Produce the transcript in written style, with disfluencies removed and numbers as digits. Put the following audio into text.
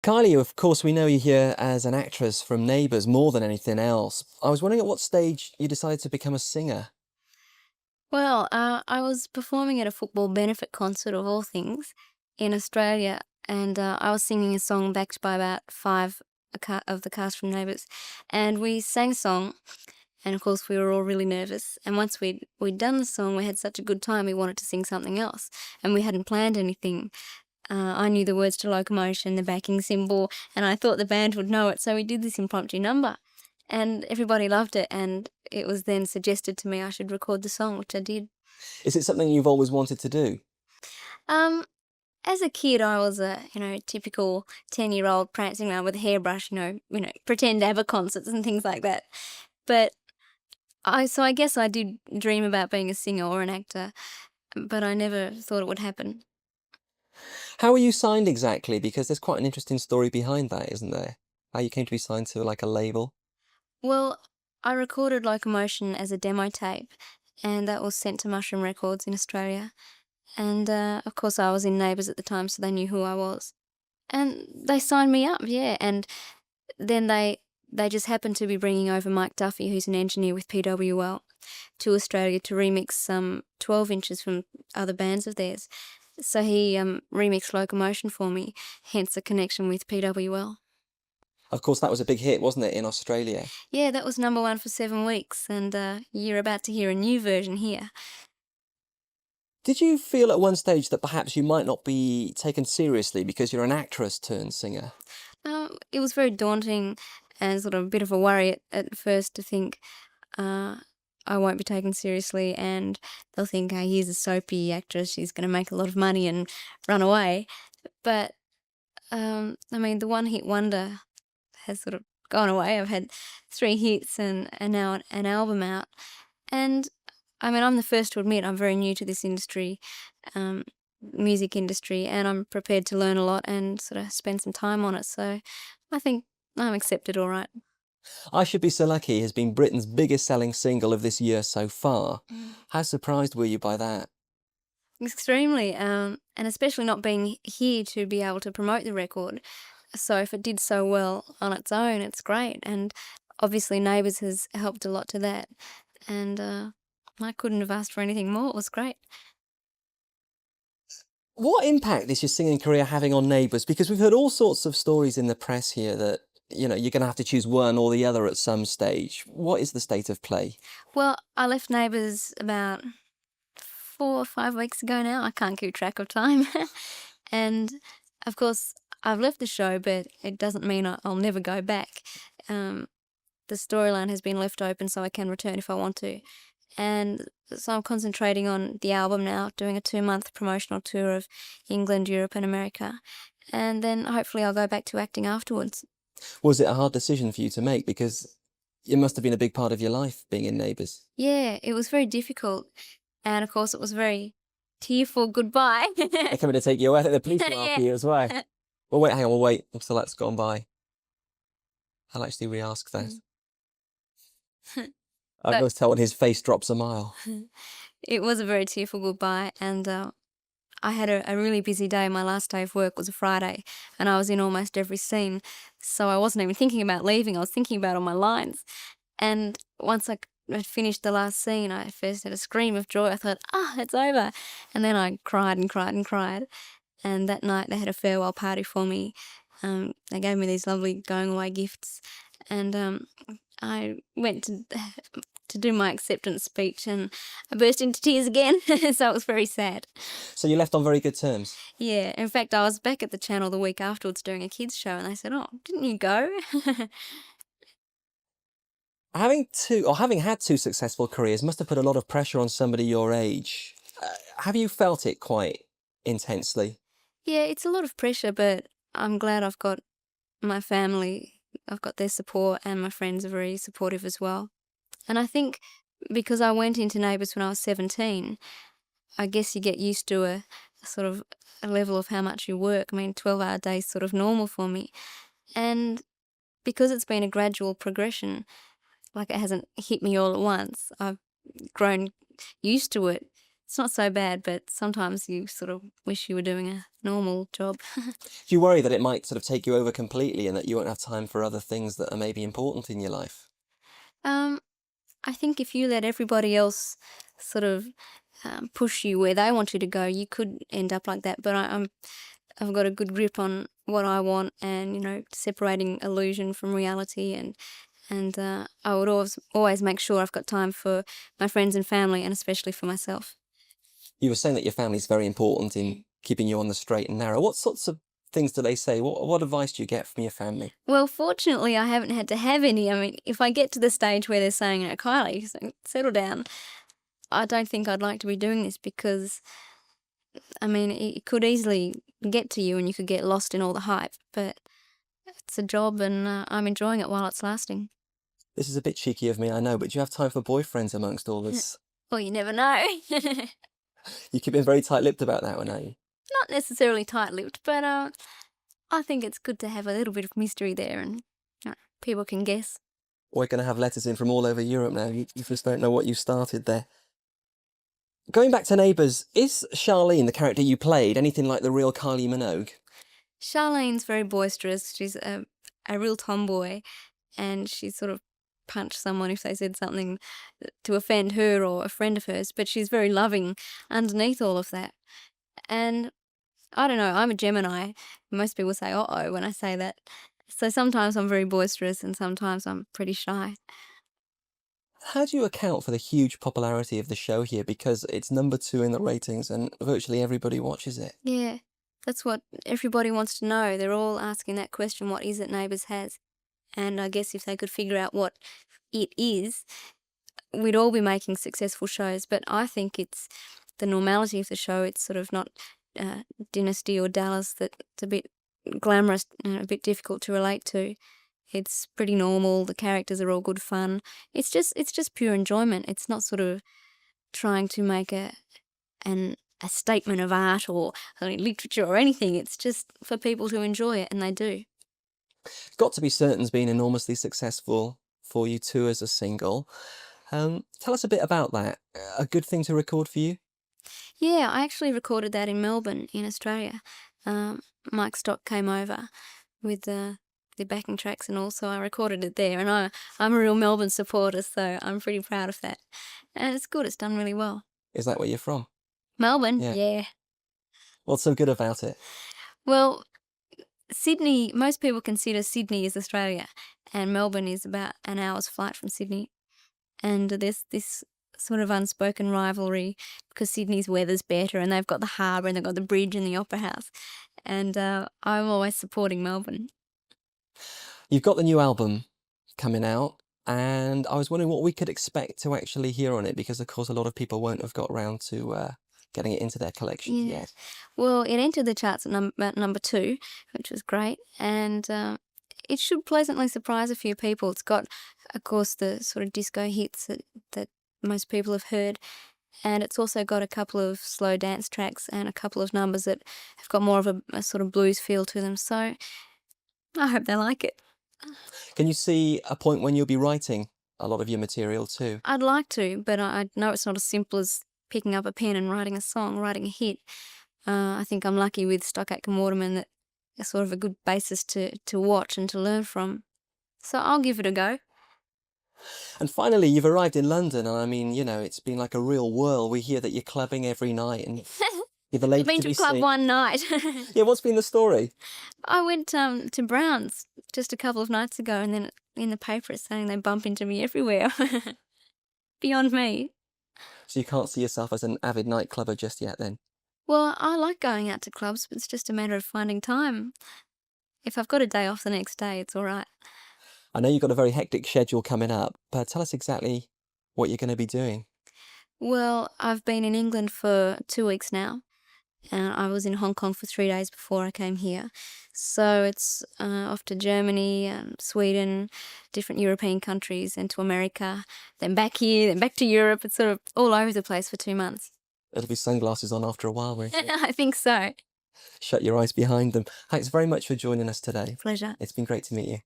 Kylie, of course, we know you here as an actress from Neighbours more than anything else. I was wondering at what stage you decided to become a singer. I was performing at a football benefit concert of all things in Australia, and I was singing a song backed by about five of the cast from Neighbours, and we sang a song, and of course we were all really nervous. And once we'd done the song, we had such a good time, we wanted to sing something else, and we hadn't planned anything. I knew the words to Locomotion, the backing symbol, and I thought the band would know it, so we did this impromptu number. And everybody loved it, and it was then suggested to me I should record the song, which I did. Is it something you've always wanted to do? Um, as a kid, I was a typical 10-year-old prancing around with a hairbrush, pretend ABBA concerts and things like that. But I guess I did dream about being a singer or an actor, but I never thought it would happen. How were you signed exactly? Because there's quite an interesting story behind that, isn't there? How you came to be signed to like a label. Well, I recorded Locomotion as a demo tape, and that was sent to Mushroom Records in Australia. And of course, I was in Neighbours at the time, so they knew who I was. And they signed me up, yeah. And then they just happened to be bringing over Mike Duffy, who's an engineer with PWL, to Australia to remix some 12 inches from other bands of theirs. So he remixed Locomotion for me, hence the connection with PWL. Of course, that was a big hit, wasn't it, in Australia? Yeah, that was number one for 7 weeks, and you're about to hear a new version here. Did you feel at one stage that perhaps you might not be taken seriously because you're an actress turned singer? It was very daunting and sort of a bit of a worry at first to think uh, I won't be taken seriously and they'll think, oh, here's a soapy actress, she's going to make a lot of money and run away. But, the one hit wonder has sort of gone away. I've had 3 hits and now an album out. And I'm the first to admit I'm very new to this industry, um, music industry, and I'm prepared to learn a lot and sort of spend some time on it. So I think I'm accepted all right. I Should Be So Lucky has been Britain's biggest selling single of this year so far. How surprised were you by that? Extremely, and especially not being here to be able to promote the record. So if it did so well on its own, it's great. And obviously, Neighbours has helped a lot to that. And I couldn't have asked for anything more. It was great. What impact is your singing career having on Neighbours? Because we've heard all sorts of stories in the press here that, you're going to have to choose one or the other at some stage. What is the state of play? Well, I left Neighbours about 4 or 5 weeks ago now. I can't keep track of time. And of course, I've left the show, but it doesn't mean I'll never go back. Um, the storyline has been left open so I can return if I want to. And so I'm concentrating on the album now, doing a 2-month promotional tour of England, Europe, and America. And then hopefully I'll go back to acting afterwards. Was it a hard decision for you to make? Because it must have been a big part of your life being in Neighbours. Yeah, it was very difficult. And of course, it was very tearful goodbye. They're coming to take you away. I think the police were after Yeah. you as well. Well, wait, hang on, we'll wait until that's gone by. I'll actually re-ask that. I can always tell when his face drops a mile. It was a very tearful goodbye, and I had a really busy day. My last day of work was a Friday, and I was in almost every scene, so I wasn't even thinking about leaving. I was thinking about all my lines. And once had finished the last scene, I first had a scream of joy. I thought, it's over. And then I cried and cried and cried. And that night they had a farewell party for me. They gave me these lovely going away gifts, and I went to do my acceptance speech, and I burst into tears again. So it was very sad. So you left on very good terms. Yeah, in fact, I was back at the channel the week afterwards doing a kids show, and they said, "Oh, didn't you go?" Having had two successful careers must have put a lot of pressure on somebody your age. Have you felt it quite intensely? Yeah, it's a lot of pressure, but I'm glad I've got my family. I've got their support, and my friends are very supportive as well. And I think because I went into Neighbours when I was 17, I guess you get used to a sort of a level of how much you work. 12-hour days sort of normal for me. And because it's been a gradual progression, like it hasn't hit me all at once, I've grown used to it. It's not so bad, but sometimes you sort of wish you were doing a normal job. Do you worry that it might sort of take you over completely and that you won't have time for other things that are maybe important in your life? um, I think if you let everybody else sort of push you where they want you to go, you could end up like that. But I've got a good grip on what I want, and separating illusion from reality, and I would always make sure I've got time for my friends and family, and especially for myself. You were saying that your family's very important in keeping you on the straight and narrow. What sorts of things do they say? What advice do you get from your family? Well, fortunately, I haven't had to have any. I mean, if I get to the stage where they're saying, Kylie, settle down, I don't think I'd like to be doing this because, I mean, it could easily get to you and you could get lost in all the hype. But it's a job, and I'm enjoying it while it's lasting. This is a bit cheeky of me, I know, but do you have time for boyfriends amongst all this? Well, you never know. You keep being very tight-lipped about that one, are you? Not necessarily tight-lipped, but I think it's good to have a little bit of mystery there, and people can guess. We're going to have letters in from all over Europe now. You just don't know what you started there. Going back to Neighbours, is Charlene, the character you played, anything like the real Kylie Minogue? Charlene's very boisterous. She's a real tomboy, and she sort of punch someone if they said something to offend her or a friend of hers, but she's very loving underneath all of that. And I don't know, I'm a Gemini. Most people say, uh-oh, when I say that. So sometimes I'm very boisterous and sometimes I'm pretty shy. How do you account for the huge popularity of the show here? Because it's #2 in the ratings and virtually everybody watches it. Yeah, that's what everybody wants to know. They're all asking that question, what is it Neighbours has? And I guess if they could figure out what it is, we'd all be making successful shows. But I think it's the normality of the show. It's sort of not Dynasty or Dallas that's a bit glamorous and a bit difficult to relate to. It's pretty normal. The characters are all good fun. It's just pure enjoyment. It's not sort of trying to make a statement of art or literature or anything. It's just for people to enjoy it, and they do. Got to be Certain's been enormously successful for you too as a single. Tell us a bit about that. A good thing to record for you? Yeah, I actually recorded that in Melbourne, in Australia. Mike Stock came over with the backing tracks and all, so I recorded it there. And I'm a real Melbourne supporter, so I'm pretty proud of that. And it's good, it's done really well. Is that where you're from? Melbourne? Yeah. Yeah. What's so good about it? Well, Sydney, most people consider Sydney as Australia, and Melbourne is about an hour's flight from Sydney. And there's this sort of unspoken rivalry because Sydney's weather's better and they've got the harbour and they've got the bridge and the opera house. And I'm always supporting Melbourne. You've got the new album coming out, and I was wondering what we could expect to actually hear on it, because of course a lot of people won't have got around to getting it into their collections yet. Well, it entered the charts at number 2, which was great, and it should pleasantly surprise a few people. It's got, of course, the sort of disco hits that most people have heard, and it's also got a couple of slow dance tracks and a couple of numbers that have got more of a sort of blues feel to them. So I hope they like it. Can you see a point when you'll be writing a lot of your material too? I'd like to, but I know it's not as simple as picking up a pen and writing a song, writing a hit. I think I'm lucky with Stock Aitken Waterman that it's sort of a good basis to watch and to learn from. So I'll give it a go. And finally, you've arrived in London, and I mean, it's been like a real whirl. We hear that you're clubbing every night, and you're the lady I've been to to be a club seen. one night. Yeah, what's been the story? I went to Brown's just a couple of nights ago, and then in the paper it's saying they bump into me everywhere. Beyond me. So you can't see yourself as an avid nightclubber just yet then? Well, I like going out to clubs, but it's just a matter of finding time. If I've got a day off the next day, it's all right. I know you've got a very hectic schedule coming up, but tell us exactly what you're going to be doing. Well, I've been in England for 2 weeks now, and I was in Hong Kong for 3 days before I came here. So it's off to Germany, Sweden, different European countries, and to America, then back here, then back to Europe. It's sort of all over the place for 2 months. It'll be sunglasses on after a while, won't it? I think so. Shut your eyes behind them. Thanks very much for joining us today. Pleasure. It's been great to meet you.